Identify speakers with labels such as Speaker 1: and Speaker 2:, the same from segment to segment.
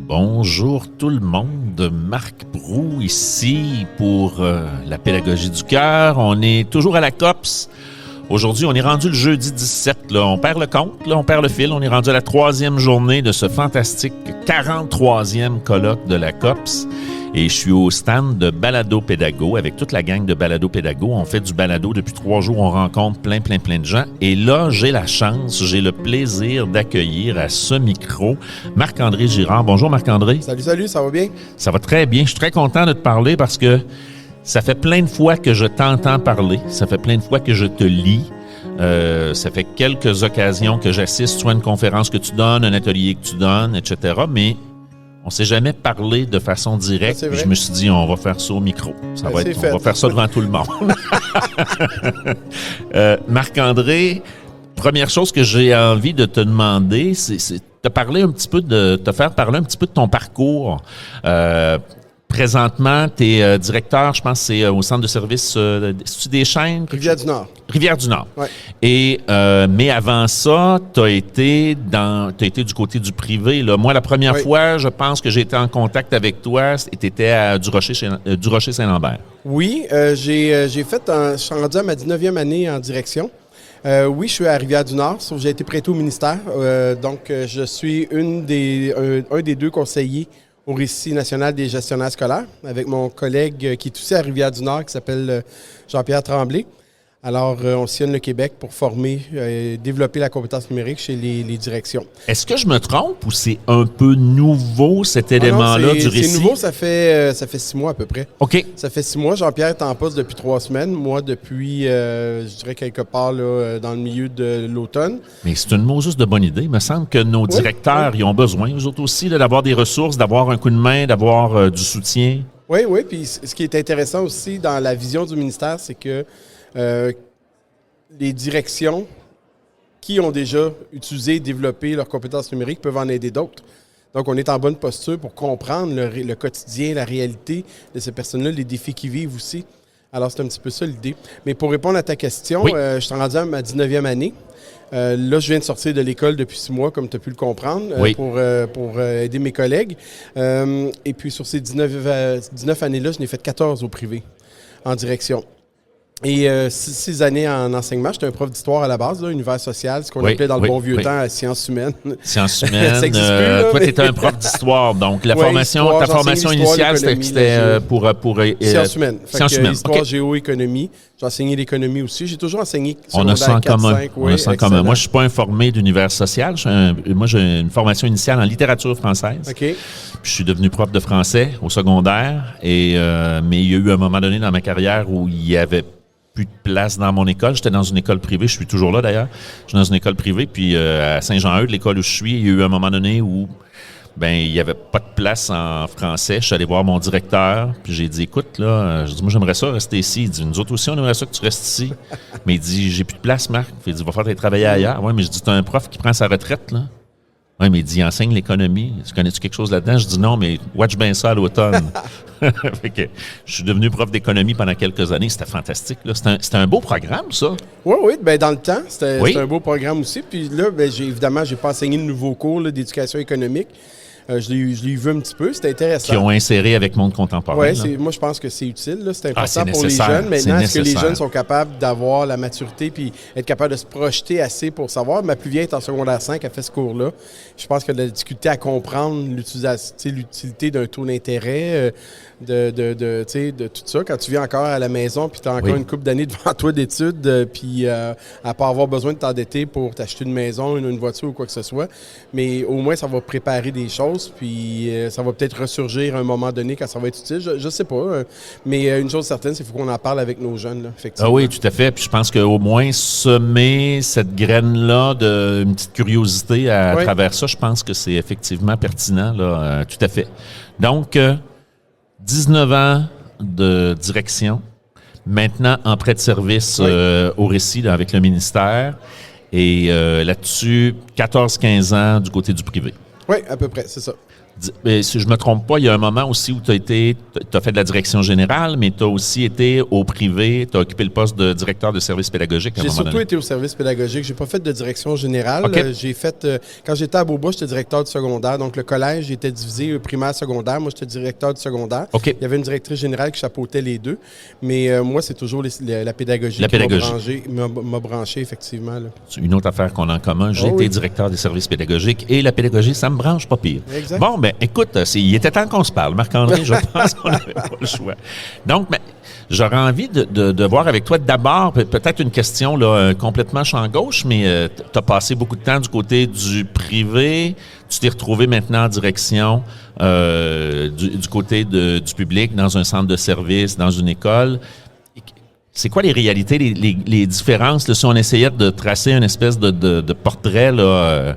Speaker 1: Bonjour tout le monde, Marc Brou ici pour la pédagogie du cœur. On est toujours à la COPS. Aujourd'hui, on est rendu le jeudi 17. Là. On perd le compte, là, on perd le fil. On est rendu à la 3e journée de ce fantastique 43e colloque de la COPS. Et je suis au stand de Balado Pédago avec toute la gang de Balado Pédago. On fait du balado depuis 3 jours. On rencontre plein de gens. Et là, j'ai le plaisir d'accueillir à ce micro Marc-André Girard. Bonjour Marc-André.
Speaker 2: Salut, ça va bien?
Speaker 1: Ça va très bien. Je suis très content de te parler parce que ça fait plein de fois que je t'entends parler. Ça fait plein de fois que je te lis. Ça fait quelques occasions que j'assiste soit à une conférence que tu donnes, un atelier que tu donnes, etc. Mais on s'est jamais parlé de façon directe. Puis je me suis dit, on va faire ça au micro. On va faire ça devant tout le monde. Marc-André, première chose que j'ai envie de te demander, c'est te faire parler un petit peu de ton parcours. Présentement, tu es directeur, je pense, c'est au centre de service des chaînes?
Speaker 2: Rivière-du-Nord.
Speaker 1: Rivière-du-Nord.
Speaker 2: Ouais.
Speaker 1: Et, mais avant ça, tu as été du côté du privé. Là. Moi, la première fois, je pense que j'ai été en contact avec toi, et tu étais à du Rocher Saint-Lambert.
Speaker 2: Oui, je suis rendu à ma 19e année en direction. Oui, je suis à Rivière-du-Nord, sauf que j'ai été prêté au ministère. Donc, je suis un des 2 conseillers au Récit national des gestionnaires scolaires, avec mon collègue qui est aussi à Rivière-du-Nord, qui s'appelle Jean-Pierre Tremblay. Alors, on sillonne le Québec pour former et développer la compétence numérique chez les directions.
Speaker 1: Est-ce que je me trompe ou c'est un peu nouveau, cet élément-là du Récit?
Speaker 2: C'est nouveau, ça fait 6 mois à peu près.
Speaker 1: OK.
Speaker 2: Ça fait 6 mois. Jean-Pierre est en poste depuis 3 semaines. Moi, depuis, je dirais quelque part là, dans le milieu de l'automne.
Speaker 1: Mais c'est une mot juste de bonne idée. Il me semble que nos directeurs y ont besoin, eux autres aussi, d'avoir des ressources, d'avoir un coup de main, d'avoir du soutien.
Speaker 2: Oui. Puis ce qui est intéressant aussi dans la vision du ministère, c'est que les directions qui ont déjà utilisé et développé leurs compétences numériques peuvent en aider d'autres. Donc, on est en bonne posture pour comprendre le quotidien, la réalité de ces personnes-là, les défis qu'ils vivent aussi. Alors, c'est un petit peu ça l'idée. Mais pour répondre à ta question, je suis rendu à ma 19e année. Là, je viens de sortir de l'école depuis 6 mois, comme tu as pu le comprendre, pour aider mes collègues. Et puis, sur ces 19 années-là, je n'ai fait 14 au privé, en direction. Et 6 années en enseignement. J'étais un prof d'histoire à la base, là, univers social, ce qu'on appelait dans le bon vieux temps sciences humaines.
Speaker 1: Sciences humaines.
Speaker 2: Ça existe plus, là,
Speaker 1: toi, tu étais un prof d'histoire. Donc, ta formation initiale, c'était pour
Speaker 2: sciences humaines.
Speaker 1: Sciences humaines.
Speaker 2: Histoire, géo-économie. J'ai enseigné l'économie aussi. J'ai toujours enseigné
Speaker 1: on a ça en commun.
Speaker 2: 5,
Speaker 1: on a ça en commun. Moi, je suis pas informé d'univers social. Moi, j'ai une formation initiale en littérature française.
Speaker 2: OK.
Speaker 1: Puis, je suis devenu prof de français au secondaire. Mais il y a eu un moment donné dans ma carrière où il y avait plus de place dans mon école. J'étais dans une école privée. Je suis toujours là, d'ailleurs. Je suis dans une école privée. Puis, à Saint-Jean-Eudes, l'école où je suis, il y a eu un moment donné où il n'y avait pas de place en français. Je suis allé voir mon directeur. Puis, j'ai dit, écoute, là, moi, j'aimerais ça rester ici. Il dit, nous autres aussi, on aimerait ça que tu restes ici. Mais il dit, j'ai plus de place, Marc. Il dit, va falloir aller travailler ailleurs. Oui, mais je dis, tu as un prof qui prend sa retraite, là. Oui, mais il dit, il enseigne l'économie. Tu connais-tu quelque chose là-dedans? Je dis non, mais watch bien ça à l'automne. Fait que je suis devenu prof d'économie pendant quelques années. C'était fantastique. Là. C'était un beau programme, ça.
Speaker 2: Oui. Dans le temps, c'était un beau programme aussi. Puis là, évidemment, je n'ai pas enseigné de nouveaux cours d'éducation économique. Je l'ai vu un petit peu, c'était intéressant.
Speaker 1: Qui ont inséré avec Monde contemporain.
Speaker 2: Oui, moi je pense que c'est utile, là. C'est important pour les jeunes. Maintenant, est-ce que les jeunes sont capables d'avoir la maturité puis être capables de se projeter assez pour savoir? Ma plus vieille est en secondaire 5, elle fait ce cours-là. Je pense qu'elle a de la difficulté à comprendre l'utilité d'un taux d'intérêt, de tout ça. Quand tu viens encore à la maison puis tu as encore une couple d'années devant toi d'études puis à pas avoir besoin de t'endetter pour t'acheter une maison, une voiture ou quoi que ce soit. Mais au moins, ça va préparer des choses. Puis ça va peut-être ressurgir à un moment donné quand ça va être utile. Je sais pas. Mais une chose certaine, c'est qu'il faut qu'on en parle avec nos jeunes. Là, effectivement.
Speaker 1: Ah oui, tout à fait. Puis je pense qu'au moins semer cette graine-là d'une petite curiosité à travers ça, je pense que c'est effectivement pertinent. Là, tout à fait. Donc, 19 ans de direction. Maintenant, en prêt de service au Récit là, avec le ministère. Et là-dessus, 14-15 ans du côté du privé.
Speaker 2: Oui, à peu près, c'est ça.
Speaker 1: Si je ne me trompe pas, il y a un moment aussi où tu as fait de la direction générale, mais tu as aussi été au privé, tu as occupé le poste de directeur de service pédagogique à un moment donné.
Speaker 2: J'ai surtout été au service pédagogique. J'ai pas fait de direction générale.
Speaker 1: Okay.
Speaker 2: J'ai fait, quand j'étais à Beaubois, j'étais directeur du secondaire. Donc, le collège était divisé primaire, secondaire. Moi, j'étais directeur du secondaire.
Speaker 1: Okay.
Speaker 2: Il y avait une directrice générale qui chapeautait les deux. Mais moi, c'est toujours la pédagogie qui m'a branché, effectivement. Là.
Speaker 1: C'est une autre affaire qu'on a en commun. J'ai été directeur des services pédagogiques et la pédagogie, ça me branche pas pire.
Speaker 2: Exact.
Speaker 1: Bon, ben écoute, il était temps qu'on se parle, Marc-André. Je pense qu'on n'avait pas le choix. Donc, j'aurais envie de voir avec toi d'abord, peut-être une question là, complètement champ gauche, mais tu as passé beaucoup de temps du côté du privé. Tu t'es retrouvé maintenant en direction du côté du public, dans un centre de service, dans une école. C'est quoi les réalités, les différences, là, si on essayait de tracer une espèce de portrait là,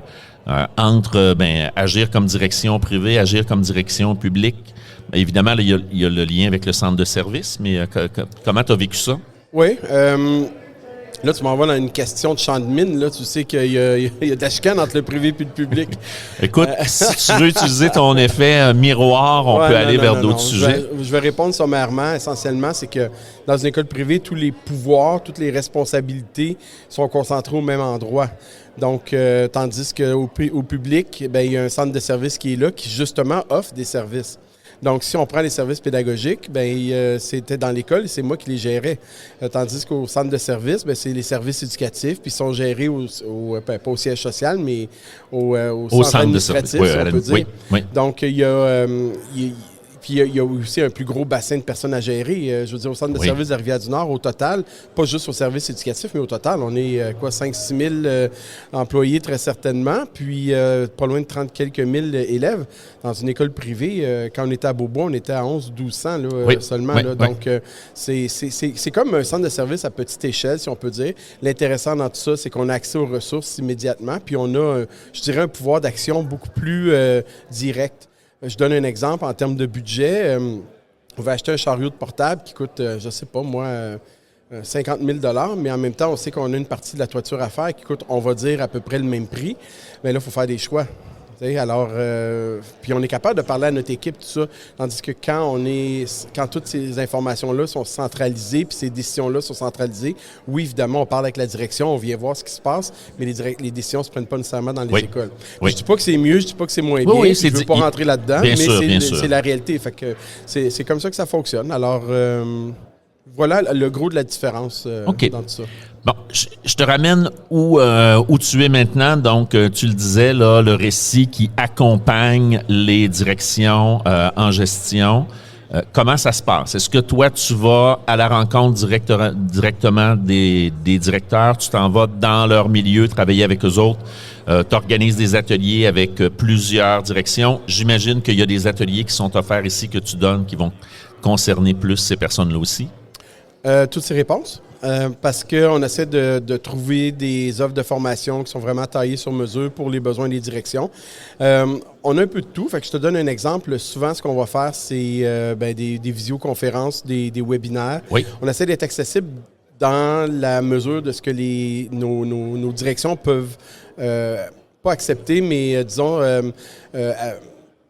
Speaker 1: entre agir comme direction privée, agir comme direction publique? Bien, évidemment, il y a le lien avec le centre de service, mais comment tu as vécu ça?
Speaker 2: Oui. Là, tu m'envoies dans une question de champ de mine. Là, tu sais qu'il y a de la chicane entre le privé et le public.
Speaker 1: Écoute, si tu veux utiliser ton effet miroir, on peut aller vers d'autres sujets.
Speaker 2: Je vais répondre sommairement. Essentiellement, c'est que dans une école privée, tous les pouvoirs, toutes les responsabilités sont concentrés au même endroit. Donc, tandis qu'au public, il y a un centre de service qui est là, qui justement offre des services. Donc, si on prend les services pédagogiques, c'était dans l'école et c'est moi qui les gérais. Tandis qu'au centre de service, c'est les services éducatifs, puis ils sont gérés pas au siège social, mais au centre administratif,
Speaker 1: de
Speaker 2: si on peut dire.
Speaker 1: Oui.
Speaker 2: Donc, il y a aussi un plus gros bassin de personnes à gérer. Je veux dire, au centre de service de Rivière-du-Nord, au total, pas juste au service éducatif, mais au total, on est 5-6 000 employés très certainement, puis pas loin de 30 quelques mille élèves. Dans une école privée, quand on était à Beaubois, on était à 11-1200 seulement. Là. Donc, c'est comme un centre de service à petite échelle, si on peut dire. L'intéressant dans tout ça, c'est qu'on a accès aux ressources immédiatement, puis on a, je dirais, un pouvoir d'action beaucoup plus direct. Je donne un exemple en termes de budget. On va acheter un chariot de portable qui coûte, je ne sais pas moi, 50 000 $, mais en même temps, on sait qu'on a une partie de la toiture à faire qui coûte, on va dire, à peu près le même prix. Mais là, il faut faire des choix. Alors, puis on est capable de parler à notre équipe, tout ça, tandis que quand toutes ces informations-là sont centralisées, puis ces décisions-là sont centralisées, oui, évidemment, on parle avec la direction, on vient voir ce qui se passe, mais les décisions ne se prennent pas nécessairement dans les écoles. Je ne dis pas que c'est mieux, je ne dis pas que c'est moins bien, je ne veux pas rentrer là-dedans, mais c'est la réalité. Fait que c'est comme ça que ça fonctionne. Alors, voilà le gros de la différence dans tout ça.
Speaker 1: Bon, je te ramène où tu es maintenant. Donc, tu le disais, là, le récit qui accompagne les directions en gestion. Comment ça se passe? Est-ce que toi, tu vas à la rencontre directement des directeurs? Tu t'en vas dans leur milieu, travailler avec eux autres? Tu organises des ateliers avec plusieurs directions. J'imagine qu'il y a des ateliers qui sont offerts ici que tu donnes qui vont concerner plus ces personnes-là aussi?
Speaker 2: Toutes ces réponses. Parce qu'on essaie de trouver des offres de formation qui sont vraiment taillées sur mesure pour les besoins des directions. On a un peu de tout. Fait que je te donne un exemple. Souvent, ce qu'on va faire, c'est des visioconférences, des webinaires.
Speaker 1: Oui.
Speaker 2: On essaie d'être accessible dans la mesure de ce que nos directions peuvent pas accepter, mais disons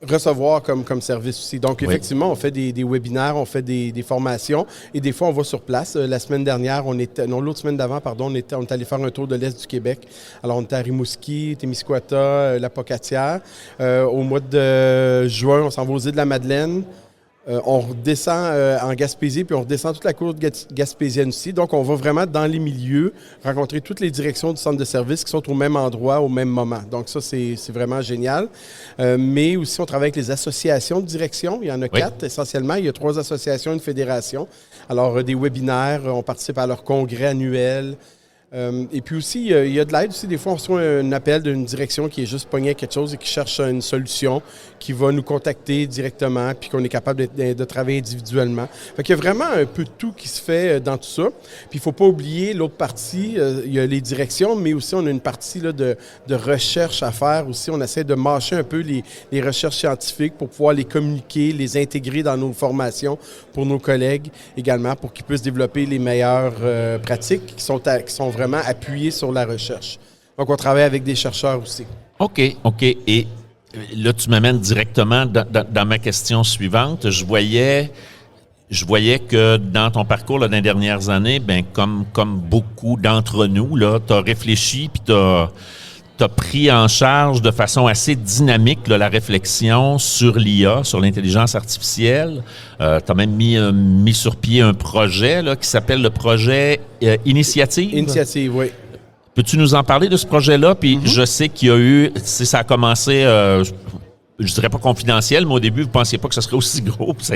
Speaker 2: recevoir comme service aussi. Donc, effectivement, on fait des webinaires, on fait des formations et des fois, on va sur place. La semaine dernière, l'autre semaine d'avant, pardon, on est allé faire un tour de l'Est du Québec. Alors, on était à Rimouski, Témiscouata, la Pocatière. Au mois de juin, on s'en va aux Îles-de-la-Madeleine. On redescend en Gaspésie, puis on redescend toute la côte gaspésienne aussi. Donc, on va vraiment dans les milieux rencontrer toutes les directions du centre de service qui sont au même endroit, au même moment. Donc, ça, c'est vraiment génial. Mais aussi, on travaille avec les associations de direction. Il y en a 4, essentiellement. Il y a 3 associations, une fédération. Alors, des webinaires, on participe à leur congrès annuel. Et puis aussi, il y a de l'aide aussi. Des fois, on reçoit un appel d'une direction qui est juste pognée à quelque chose et qui cherche une solution, qui va nous contacter directement, puis qu'on est capable de travailler individuellement. Fait qu'il y a vraiment un peu de tout qui se fait dans tout ça. Puis il ne faut pas oublier l'autre partie, il y a les directions, mais aussi on a une partie là, de recherche à faire aussi. On essaie de mâcher un peu les recherches scientifiques pour pouvoir les communiquer, les intégrer dans nos formations pour nos collègues également, pour qu'ils puissent développer les meilleures pratiques qui sont vraiment appuyées sur la recherche. Donc, on travaille avec des chercheurs aussi.
Speaker 1: OK. Et là, tu m'amènes directement dans ma question suivante. Je voyais que dans ton parcours là, dans les dernières années, ben comme beaucoup d'entre nous, là, tu as réfléchi puis tu as pris en charge de façon assez dynamique là, la réflexion sur l'IA, sur l'intelligence artificielle. Tu as même mis sur pied un projet là, qui s'appelle le projet Initiative.
Speaker 2: Initiative, oui.
Speaker 1: Peux-tu nous en parler de ce projet-là? Puis je sais qu'il y a eu, ça a commencé, je dirais pas confidentiel, mais au début, vous pensiez pas que ça serait aussi gros. Ça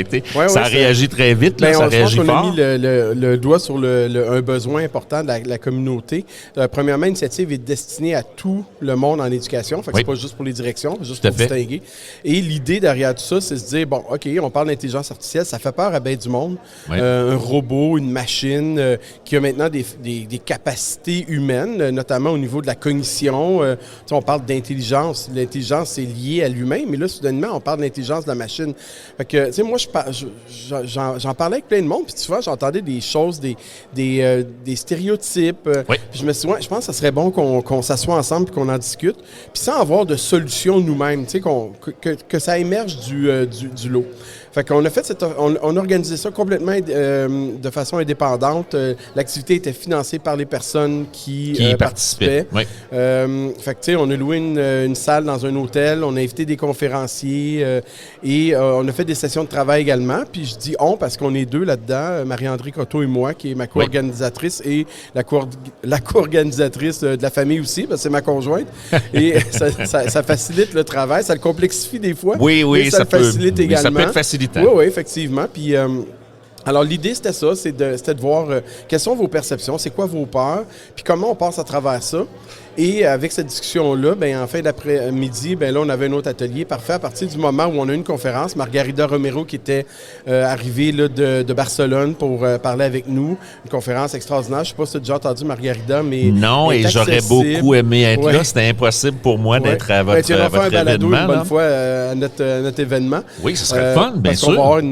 Speaker 1: a réagi très vite, là, ça a réagi fort.
Speaker 2: On a mis le doigt sur un besoin important de la communauté. Premièrement, l'initiative est destinée à tout le monde en éducation. Fait que c'est pas juste pour les directions, juste pour distinguer. Et l'idée derrière tout ça, c'est de se dire, bon, OK, on parle d'intelligence artificielle, ça fait peur à bien du monde. Un robot, une machine qui a maintenant des capacités humaines, notamment au niveau de la cognition. On parle d'intelligence. L'intelligence, c'est lié à l'humain, mais là, soudainement, on parle de l'intelligence de la machine. Fait que, tu sais, moi, j'en parlais avec plein de monde, puis souvent, j'entendais des choses, des stéréotypes. Puis je me suis dit, je pense que ça serait bon qu'on s'assoie ensemble et qu'on en discute, puis sans avoir de solution nous-mêmes, tu sais, que ça émerge du lot. Fait qu'on a fait on a organisé ça complètement de façon indépendante. L'activité était financée par les personnes qui participaient.
Speaker 1: Oui.
Speaker 2: Fait que tu sais, on a loué une salle dans un hôtel, on a invité des conférenciers et on a fait des sessions de travail également. Puis je dis on parce qu'on est deux là-dedans, Marie-André Croteau et moi, qui est ma co-organisatrice et la co-organisatrice de la famille aussi, parce que c'est ma conjointe. Et ça facilite le travail, ça le complexifie des fois.
Speaker 1: Oui,
Speaker 2: mais ça le facilite également.
Speaker 1: Ça peut être facilitant.
Speaker 2: Oui, effectivement. Puis, alors, l'idée, c'était ça, c'était de voir quelles sont vos perceptions, c'est quoi vos peurs, puis comment on passe à travers ça. Et avec cette discussion-là, en fin d'après-midi, là, on avait un autre atelier parfait. À partir du moment où on a eu une conférence, Margarida Romero qui était arrivée là, de Barcelone pour parler avec nous. Une conférence extraordinaire. Je ne sais pas si tu as déjà entendu Margarida, mais...
Speaker 1: Non, et j'aurais beaucoup aimé être là. C'était impossible pour moi d'être à votre événement.
Speaker 2: Tu vas faire un balado une bonne fois à notre événement.
Speaker 1: Oui, ce serait fun, bien sûr.
Speaker 2: On va avoir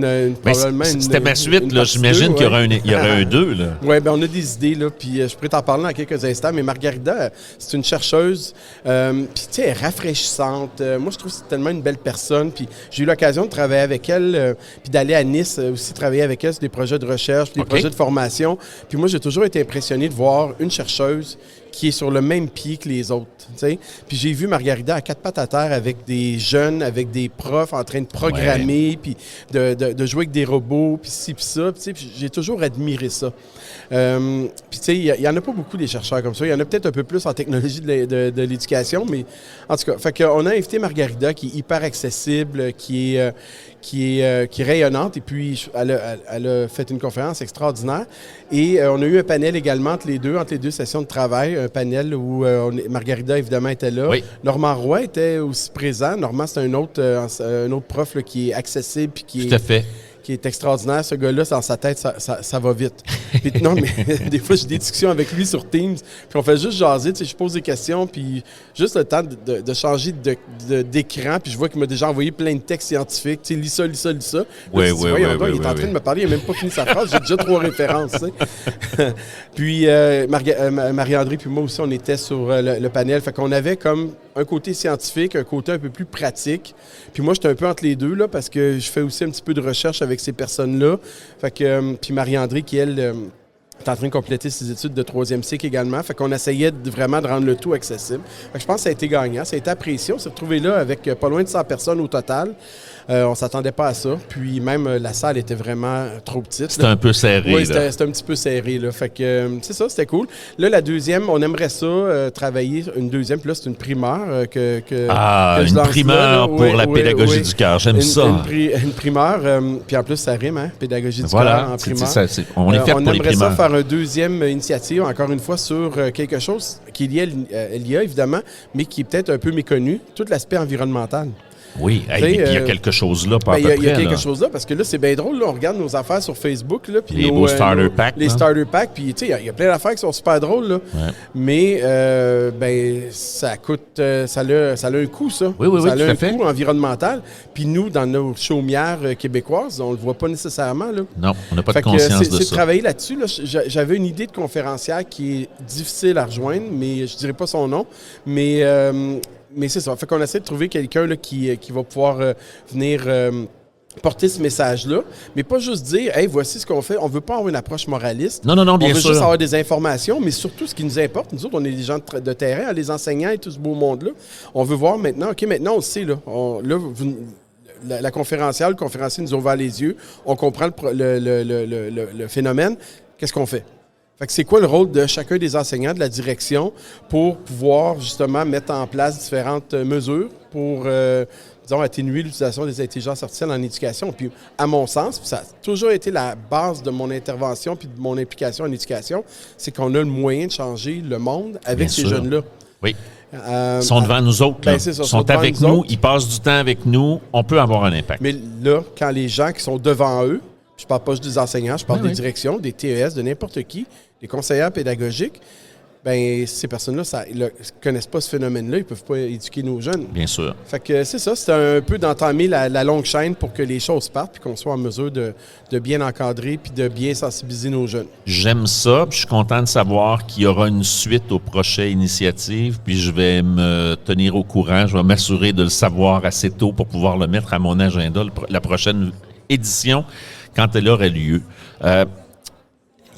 Speaker 2: probablement
Speaker 1: c'était ma suite, là. J'imagine qu'il y aura un 2, là.
Speaker 2: Oui, on a des idées, là, puis je pourrais t'en parler dans quelques instants, mais Margarida, c'est une chercheuse, puis tu sais, elle est rafraîchissante. Moi, je trouve que c'est tellement une belle personne, puis j'ai eu l'occasion de travailler avec elle, puis d'aller à Nice aussi travailler avec elle sur des projets de recherche, des projets de formation. Puis moi, j'ai toujours été impressionné de voir une chercheuse qui est sur le même pied que les autres, tu sais. Puis j'ai vu Margarida à quatre pattes à terre avec des jeunes, avec des profs en train de programmer, puis de jouer avec des robots, puis ci, puis ça. Tu sais, j'ai toujours admiré ça. Puis tu sais, il y en a pas beaucoup des chercheurs comme ça. Il y en a peut-être un peu plus en technologie de l'éducation, mais en tout cas, fait qu'on a invité Margarida qui est hyper accessible, qui est rayonnante, et puis elle a fait une conférence extraordinaire. Et on a eu un panel également entre les deux sessions de travail, un panel où Margarida, évidemment, était là. Oui. Normand Roy était aussi présent. Normand, c'est un autre prof là, qui est accessible puis qui
Speaker 1: Tout à fait.
Speaker 2: Qui est extraordinaire. Ce gars-là, dans sa tête, ça va vite. Puis, non, mais des fois, j'ai des discussions avec lui sur Teams, puis on fait juste jaser, tu sais, je pose des questions, puis juste le temps de changer d'écran, puis je vois qu'il m'a déjà envoyé plein de textes scientifiques, tu sais, lis ça.
Speaker 1: Oui,
Speaker 2: il est en train de me parler, il n'a même pas fini sa phrase, j'ai déjà 3 références, tu sais. Puis Marie-André puis moi aussi, on était sur le panel, fait qu'on avait comme un côté scientifique, un côté un peu plus pratique. Puis moi, j'étais un peu entre les deux, là, parce que je fais aussi un petit peu de recherche avec ces personnes-là. Fait que, puis Marie-André, qui, elle, est en train de compléter ses études de 3e cycle également. Fait qu'on essayait vraiment de rendre le tout accessible. Fait que je pense que ça a été gagnant, ça a été apprécié. On s'est retrouvés là avec pas loin de 100 personnes au total. On ne s'attendait pas à ça. Puis même, la salle était vraiment trop petite.
Speaker 1: C'était un peu serré.
Speaker 2: Oui, c'était un petit peu serré. Là. Fait que c'est ça, c'était cool. Là, la deuxième, on aimerait ça, travailler une deuxième. Puis là, c'est une primeur que
Speaker 1: une primeur là, pour la pédagogie du cœur. J'aime ça.
Speaker 2: Une primeur. Puis en plus, ça rime, hein? Pédagogie du
Speaker 1: cœur
Speaker 2: en primeur.
Speaker 1: On est fiers pour les primeurs.
Speaker 2: On aimerait ça faire une deuxième initiative, encore une fois, sur quelque chose qui est lié à l'IA, évidemment, mais qui est peut-être un peu méconnu, tout l'aspect environnemental.
Speaker 1: Oui, il y a quelque chose là, pas à peu près.
Speaker 2: Il y a quelque chose là, parce que là, c'est bien drôle. Là, on regarde nos affaires sur Facebook. Là,
Speaker 1: les beaux starter packs.
Speaker 2: Les starter packs. Puis, tu sais, il y a plein d'affaires qui sont super drôles. Là. Ouais. Mais, ça coûte. Ça a un coût, ça.
Speaker 1: Oui,
Speaker 2: ça a un
Speaker 1: fait.
Speaker 2: coût environnemental. Puis, nous, dans nos chaumières québécoises, on le voit pas nécessairement. Là.
Speaker 1: Non, on n'a pas de conscience de ça.
Speaker 2: C'est de travailler là-dessus. Là. J'avais une idée de conférencière qui est difficile à rejoindre, mais je dirais pas son nom. Mais mais c'est ça. Fait qu'on essaie de trouver quelqu'un là, qui va pouvoir venir porter ce message-là, mais pas juste dire « Hey, voici ce qu'on fait ». On veut pas avoir une approche moraliste.
Speaker 1: Non, bien sûr.
Speaker 2: On veut juste avoir des informations, mais surtout, ce qui nous importe, nous autres, on est des gens de terrain, les enseignants et tout ce beau monde-là. On veut voir maintenant, OK, maintenant, on le sait, là. La conférencière, le conférencier nous a ouvert les yeux. On comprend le phénomène. Qu'est-ce qu'on fait? Fait que c'est quoi le rôle de chacun des enseignants, de la direction, pour pouvoir justement mettre en place différentes mesures pour, disons, atténuer l'utilisation des intelligences artificielles en éducation. Puis, à mon sens, ça a toujours été la base de mon intervention puis de mon implication en éducation, c'est qu'on a le moyen de changer le monde avec ces jeunes-là.
Speaker 1: Oui. Ils sont devant nous autres. Là. Ils sont avec nous, ils passent du temps avec nous, on peut avoir un impact.
Speaker 2: Mais là, quand les gens qui sont devant eux, je ne parle pas juste des enseignants, je parle des directions, des TES, de n'importe qui, des conseillers pédagogiques, bien, ces personnes-là ne connaissent pas ce phénomène-là, ils ne peuvent pas éduquer nos jeunes.
Speaker 1: Bien sûr.
Speaker 2: Fait que c'est ça, c'est un peu d'entamer la longue chaîne pour que les choses partent puis qu'on soit en mesure de bien encadrer puis de bien sensibiliser nos jeunes.
Speaker 1: J'aime ça, puis je suis content de savoir qu'il y aura une suite aux prochaines initiatives, puis je vais me tenir au courant, je vais m'assurer de le savoir assez tôt pour pouvoir le mettre à mon agenda, la prochaine édition, quand elle aura lieu.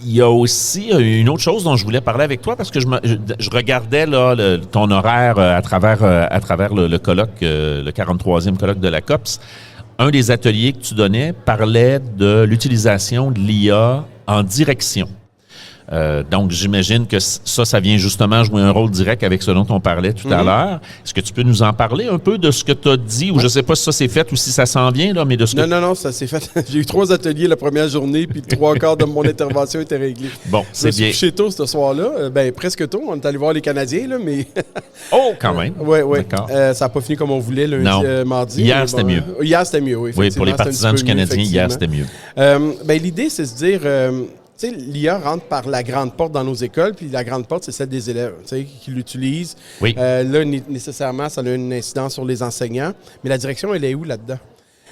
Speaker 1: Il y a aussi une autre chose dont je voulais parler avec toi parce que je regardais là, ton horaire à travers le colloque, le 43e colloque de la COPS. Un des ateliers que tu donnais parlait de l'utilisation de l'IA en direction. Donc, j'imagine que ça vient justement jouer un rôle direct avec ce dont on parlait tout à l'heure. Est-ce que tu peux nous en parler un peu de ce que tu as dit, ou je ne sais pas si ça s'est fait ou si ça s'en vient, là, mais de ce que...
Speaker 2: Non, ça s'est fait. J'ai eu 3 ateliers la première journée, puis 3/4 de mon intervention était réglée.
Speaker 1: Bon, c'est bien.
Speaker 2: Je suis couché tôt ce soir-là, presque tôt. On est allé voir les Canadiens, là, mais...
Speaker 1: Oh, quand même!
Speaker 2: Oui.
Speaker 1: D'accord.
Speaker 2: Ça n'a pas fini comme on voulait lundi, mardi.
Speaker 1: Hier, c'était mieux.
Speaker 2: Hier, c'était mieux, oui.
Speaker 1: Oui, pour les partisans du Canadien, hier, c'était mieux.
Speaker 2: L'idée, c'est de se dire... tu sais, l'IA rentre par la grande porte dans nos écoles, puis la grande porte, c'est celle des élèves, tu sais, qui l'utilisent.
Speaker 1: Oui.
Speaker 2: Là, nécessairement, ça a une incidence sur les enseignants, mais la direction, elle est où là-dedans?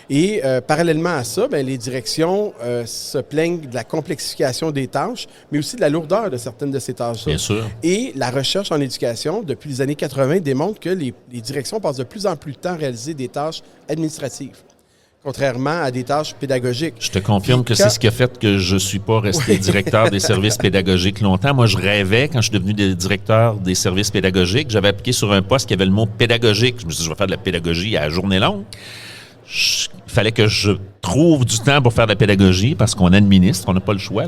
Speaker 2: Et parallèlement à ça, les directions se plaignent de la complexification des tâches, mais aussi de la lourdeur de certaines de ces tâches-là.
Speaker 1: Bien sûr.
Speaker 2: Et la recherche en éducation, depuis les années 80, démontre que les directions passent de plus en plus de temps à réaliser des tâches administratives, contrairement à des tâches pédagogiques.
Speaker 1: Je te confirme que c'est ce qui a fait que je ne suis pas resté directeur des services pédagogiques longtemps. Moi, je rêvais, quand je suis devenu directeur des services pédagogiques, j'avais appliqué sur un poste qui avait le mot pédagogique. Je me suis dit, je vais faire de la pédagogie à la journée longue. Il fallait que je trouve du temps pour faire de la pédagogie parce qu'on administre, on n'a pas le choix.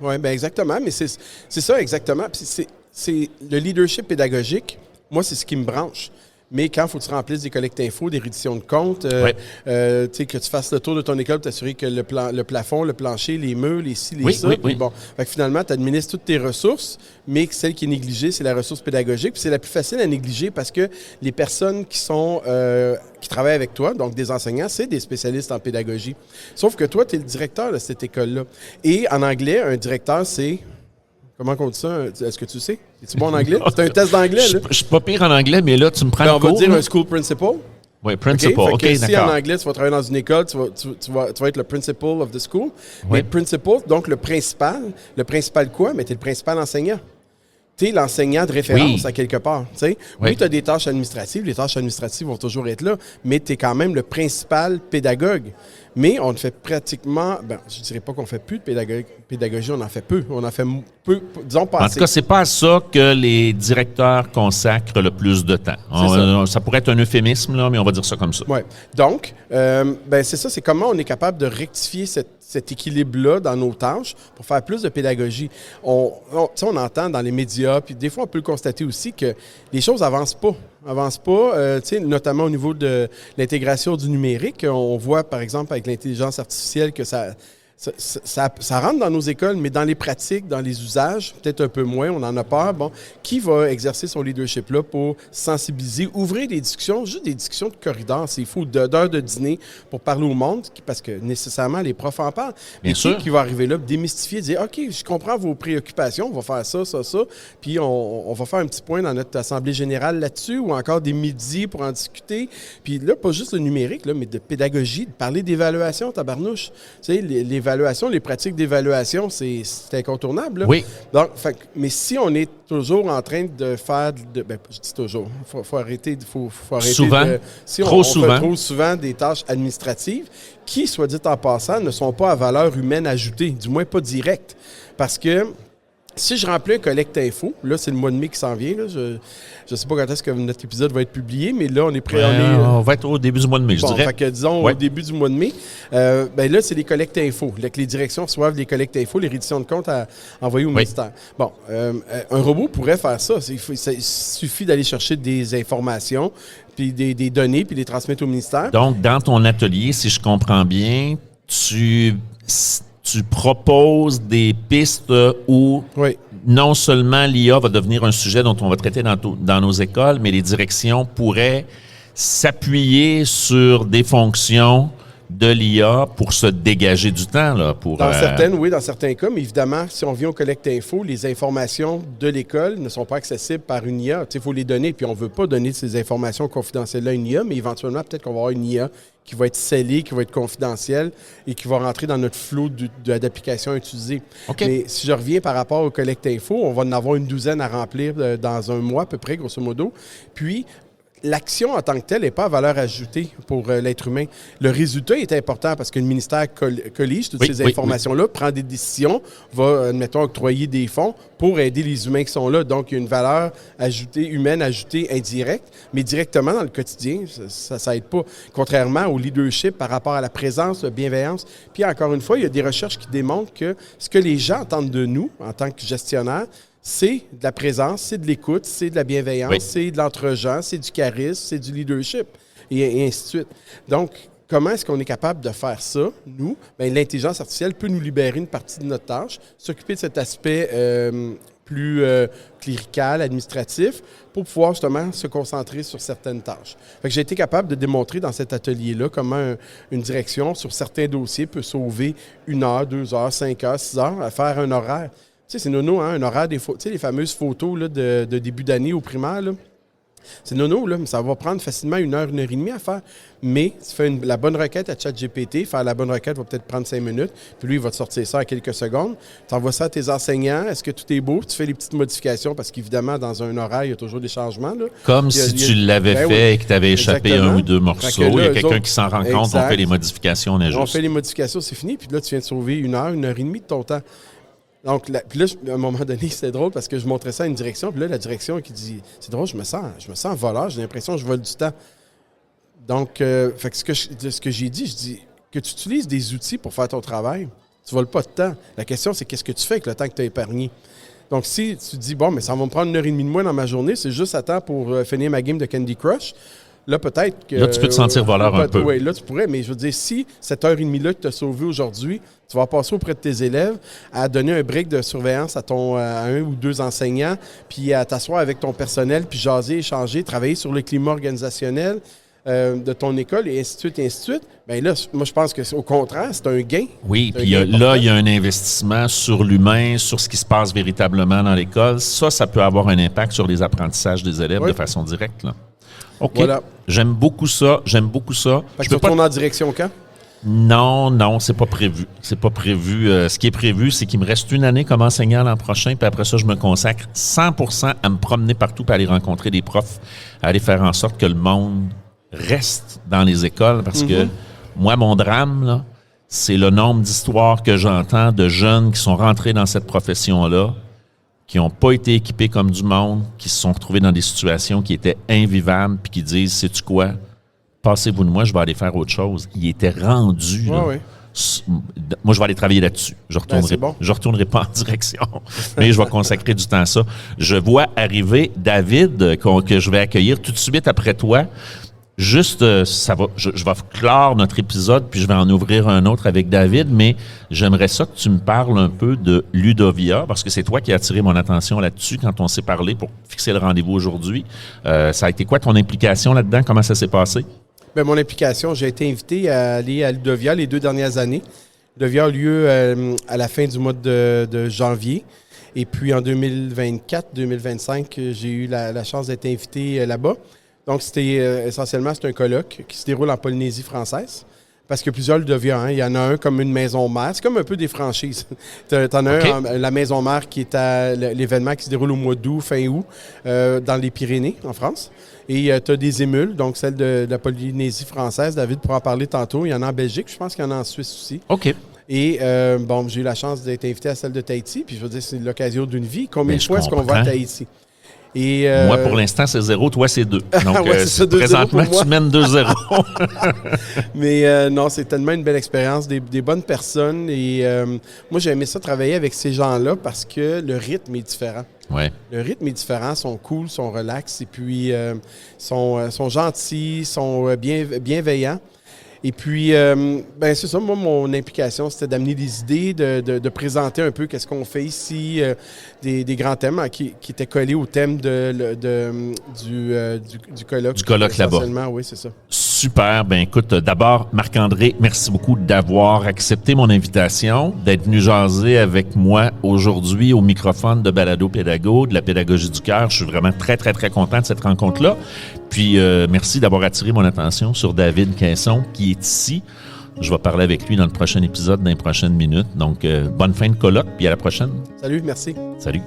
Speaker 2: Oui, exactement. Mais c'est ça exactement. Puis c'est le leadership pédagogique, moi, c'est ce qui me branche. Mais quand il faut que tu remplisses des collectes infos, des redditions de comptes, que tu fasses le tour de ton école pour t'assurer que le plafond, le plancher, les murs, les ci, les ça. Puis bon, fait que finalement, tu administres toutes tes ressources, mais celle qui est négligée, c'est la ressource pédagogique. Puis c'est la plus facile à négliger parce que les personnes qui travaillent avec toi, donc des enseignants, c'est des spécialistes en pédagogie. Sauf que toi, tu es le directeur de cette école-là. Et en anglais, un directeur, c'est... Comment on dit ça? Est-ce que tu sais? Es-tu bon en anglais? C'est un test d'anglais, là?
Speaker 1: Je suis pas pire en anglais, mais là, tu me prends le cours.
Speaker 2: On va dire un school principal.
Speaker 1: Oui, principal. OK,
Speaker 2: si en anglais, tu vas travailler dans une école, tu vas être le principal of the school. Oui. Mais principal, donc le principal quoi? Mais tu es le principal enseignant. Tu es l'enseignant de référence à quelque part. Oui, tu as des tâches administratives. Les tâches administratives vont toujours être là, mais tu es quand même le principal pédagogue. Mais on ne fait pratiquement... je ne dirais pas qu'on ne fait plus de pédagogie, on en fait peu. On en fait peu, disons pas assez.
Speaker 1: En tout cas, c'est pas à ça que les directeurs consacrent le plus de temps. Ça pourrait être un euphémisme, là, mais on va dire ça comme ça.
Speaker 2: Oui. Donc, c'est ça, c'est comment on est capable de rectifier cet équilibre-là dans nos tâches pour faire plus de pédagogie. On entend dans les médias, puis des fois, on peut le constater aussi que les choses n'avancent pas. Notamment au niveau de l'intégration du numérique. On voit, par exemple, avec l'intelligence artificielle que ça rentre dans nos écoles, mais dans les pratiques, dans les usages, peut-être un peu moins, on en a peur. Bon, qui va exercer son leadership-là pour sensibiliser, ouvrir des discussions, juste des discussions de corridor, c'est fou, d'heures de dîner pour parler au monde, parce que nécessairement, les profs en parlent.
Speaker 1: Bien sûr.
Speaker 2: Qui va arriver là, démystifier, dire « OK, je comprends vos préoccupations, on va faire ça, puis on va faire un petit point dans notre assemblée générale là-dessus, ou encore des midis pour en discuter. » Puis là, pas juste le numérique, là, mais de pédagogie, de parler d'évaluation, tabarnouche. Tu sais, l'évaluation l'évaluation, les pratiques d'évaluation, c'est incontournable. Là.
Speaker 1: Oui.
Speaker 2: Donc, mais si on est toujours en train de faire... je dis toujours, il faut arrêter... Faut arrêter
Speaker 1: souvent,
Speaker 2: si
Speaker 1: trop
Speaker 2: on
Speaker 1: souvent.
Speaker 2: fait trop souvent des tâches administratives qui, soit dit en passant, ne sont pas à valeur humaine ajoutée, du moins pas directe. Parce que si je remplis un collecte info, là, c'est le mois de mai qui s'en vient. Là, je ne sais pas quand est-ce que notre épisode va être publié, mais là, on est prêt.
Speaker 1: On va être au début du mois de mai, je dirais.
Speaker 2: Fait que, disons, au début du mois de mai, là, c'est les collectes info. Là, que les directions reçoivent les collectes info, les redditions de comptes à envoyer au ministère. Bon, un robot pourrait faire ça. Il suffit d'aller chercher des informations, puis des données, puis les transmettre au ministère.
Speaker 1: Donc, dans ton atelier, si je comprends bien, tu proposes des pistes où non seulement l'IA va devenir un sujet dont on va traiter dans nos écoles, mais les directions pourraient s'appuyer sur des fonctions de l'IA pour se dégager du temps. Là,
Speaker 2: dans certains cas, mais évidemment, si on vient au collecte info, les informations de l'école ne sont pas accessibles par une IA. Il faut les donner, puis on ne veut pas donner ces informations confidentielles-là à une IA, mais éventuellement, peut-être qu'on va avoir une IA qui va être scellée, qui va être confidentielle et qui va rentrer dans notre flot d'applications utilisées.
Speaker 1: Okay.
Speaker 2: Mais si je reviens par rapport au collecte info, on va en avoir une douzaine à remplir dans un mois à peu près, grosso modo. Puis, l'action en tant que telle n'est pas à valeur ajoutée pour l'être humain. Le résultat est important parce que le ministère collige toutes ces informations-là, prend des décisions, va, admettons, octroyer des fonds pour aider les humains qui sont là. Donc, il y a une valeur ajoutée, humaine ajoutée indirecte, mais directement dans le quotidien, ça n'aide pas. Contrairement au leadership par rapport à la présence, la bienveillance. Puis, encore une fois, il y a des recherches qui démontrent que ce que les gens attendent de nous en tant que gestionnaires, c'est de la présence, c'est de l'écoute, c'est de la bienveillance, c'est de l'entre-gens, c'est du charisme, c'est du leadership, et ainsi de suite. Donc, comment est-ce qu'on est capable de faire ça, nous? Bien, l'intelligence artificielle peut nous libérer une partie de notre tâche, s'occuper de cet aspect plus clérical, administratif, pour pouvoir justement se concentrer sur certaines tâches. Fait que j'ai été capable de démontrer dans cet atelier-là comment une direction sur certains dossiers peut sauver 1 heure, 2 heures, 5 heures, 6 heures à faire un horaire. Tu sais, c'est nono, hein, un horaire des les fameuses photos là, de début d'année au primaire. Là. C'est nono, là, mais ça va prendre facilement 1 heure, 1 heure et demie à faire. Mais tu fais la bonne requête à ChatGPT, faire la bonne requête va peut-être prendre 5 minutes, puis lui, il va te sortir ça en quelques secondes. Tu envoies ça à tes enseignants, est-ce que tout est beau? Tu fais les petites modifications, parce qu'évidemment, dans un horaire, il y a toujours des changements. Là.
Speaker 1: Comme si tu l'avais fait et que tu avais échappé 1 ou 2 morceaux. Il y a quelqu'un qui s'en rend compte, on fait les modifications, on ajuste.
Speaker 2: On fait les modifications, c'est fini, puis là, tu viens de sauver 1 heure, 1 heure et demie de ton temps. Donc, puis là, à un moment donné, c'était drôle parce que je montrais ça à une direction. Puis là, la direction qui dit, c'est drôle, je me sens voleur, j'ai l'impression que je vole du temps. Donc, fait que ce que j'ai dit, je dis, que tu utilises des outils pour faire ton travail, tu ne voles pas de temps. La question, c'est qu'est-ce que tu fais avec le temps que tu as épargné. Donc, si tu dis, bon, mais ça va me prendre 1 heure et demie de moins dans ma journée, c'est juste à temps pour finir ma game de Candy Crush. Là, peut-être que...
Speaker 1: Là, tu peux te sentir voleur un peu.
Speaker 2: Oui, là, tu pourrais. Mais je veux dire, si cette heure et demie-là que tu as sauvé aujourd'hui, tu vas passer auprès de tes élèves à donner un break de surveillance à 1 ou 2 enseignants, puis à t'asseoir avec ton personnel, puis jaser, échanger, travailler sur le climat organisationnel de ton école, et ainsi de suite, et ainsi de suite, bien là, moi, je pense qu'au contraire, c'est un gain.
Speaker 1: Oui, puis là, il y a un investissement sur l'humain, sur ce qui se passe véritablement dans l'école. Ça peut avoir un impact sur les apprentissages des élèves de façon directe, là. OK. Voilà. J'aime beaucoup ça. Fait que
Speaker 2: tu retournes en direction quand?
Speaker 1: Non, c'est pas prévu. C'est pas prévu. Ce qui est prévu, c'est qu'il me reste 1 année comme enseignant l'an prochain, puis après ça, je me consacre 100% à me promener partout, puis à aller rencontrer des profs, à aller faire en sorte que le monde reste dans les écoles, parce que moi, mon drame, là, c'est le nombre d'histoires que j'entends de jeunes qui sont rentrés dans cette profession-là, qui n'ont pas été équipés comme du monde, qui se sont retrouvés dans des situations qui étaient invivables, puis qui disent, sais-tu quoi, passez-vous de moi, je vais aller faire autre chose. Il était rendu. Là. Moi, je vais aller travailler là-dessus. Je retournerai pas en direction, mais je vais consacrer du temps à ça. Je vois arriver David, que je vais accueillir tout de suite après toi. Juste, je vais clore notre épisode, puis je vais en ouvrir un autre avec David, mais j'aimerais ça que tu me parles un peu de Ludovia, parce que c'est toi qui as attiré mon attention là-dessus quand on s'est parlé pour fixer le rendez-vous aujourd'hui. Ça a été quoi ton implication là-dedans? Comment ça s'est passé?
Speaker 2: Bien, mon implication, j'ai été invité à aller à Ludovia les 2 dernières années. Ludovia a lieu à la fin du mois de janvier. Et puis en 2024-2025, j'ai eu la chance d'être invité là-bas. Donc, essentiellement, c'est un colloque qui se déroule en Polynésie française parce que plusieurs le deviennent. Hein. Il y en a un comme une maison mère. C'est comme un peu des franchises. T'en as un, la maison mère qui est à l'événement qui se déroule au mois d'août, fin août, dans les Pyrénées, en France. Et tu as des émules, donc celle de la Polynésie française. David pourra en parler tantôt. Il y en a en Belgique, je pense qu'il y en a en Suisse aussi.
Speaker 1: OK.
Speaker 2: Et j'ai eu la chance d'être invité à celle de Tahiti. Puis je veux dire, c'est l'occasion d'une vie. Combien de fois est-ce qu'on va à Tahiti? Et
Speaker 1: moi, pour l'instant, c'est 0. Toi, c'est 2. Donc, présentement, tu mènes 2-0.
Speaker 2: Mais non, c'est tellement une belle expérience, des bonnes personnes. Et moi, j'ai aimé ça travailler avec ces gens-là parce que le rythme est différent.
Speaker 1: Ouais.
Speaker 2: Le rythme est différent, sont cool, sont relax et puis sont gentils, sont bienveillants. Et puis, c'est ça, moi, mon implication, c'était d'amener des idées, de présenter un peu qu'est-ce qu'on fait ici, des grands thèmes qui étaient collés au thème du colloque.
Speaker 1: Du colloque là-bas.
Speaker 2: Oui, c'est ça.
Speaker 1: Super. Ben écoute, d'abord, Marc-André, merci beaucoup d'avoir accepté mon invitation, d'être venu jaser avec moi aujourd'hui au microphone de Balado Pédago, de la pédagogie du cœur. Je suis vraiment très, très, très content de cette rencontre-là. Puis, merci d'avoir attiré mon attention sur David Quinson, qui est ici. Je vais parler avec lui dans le prochain épisode, dans les prochaines minutes. Donc, bonne fin de colloque, puis à la prochaine.
Speaker 2: Salut, merci.
Speaker 1: Salut.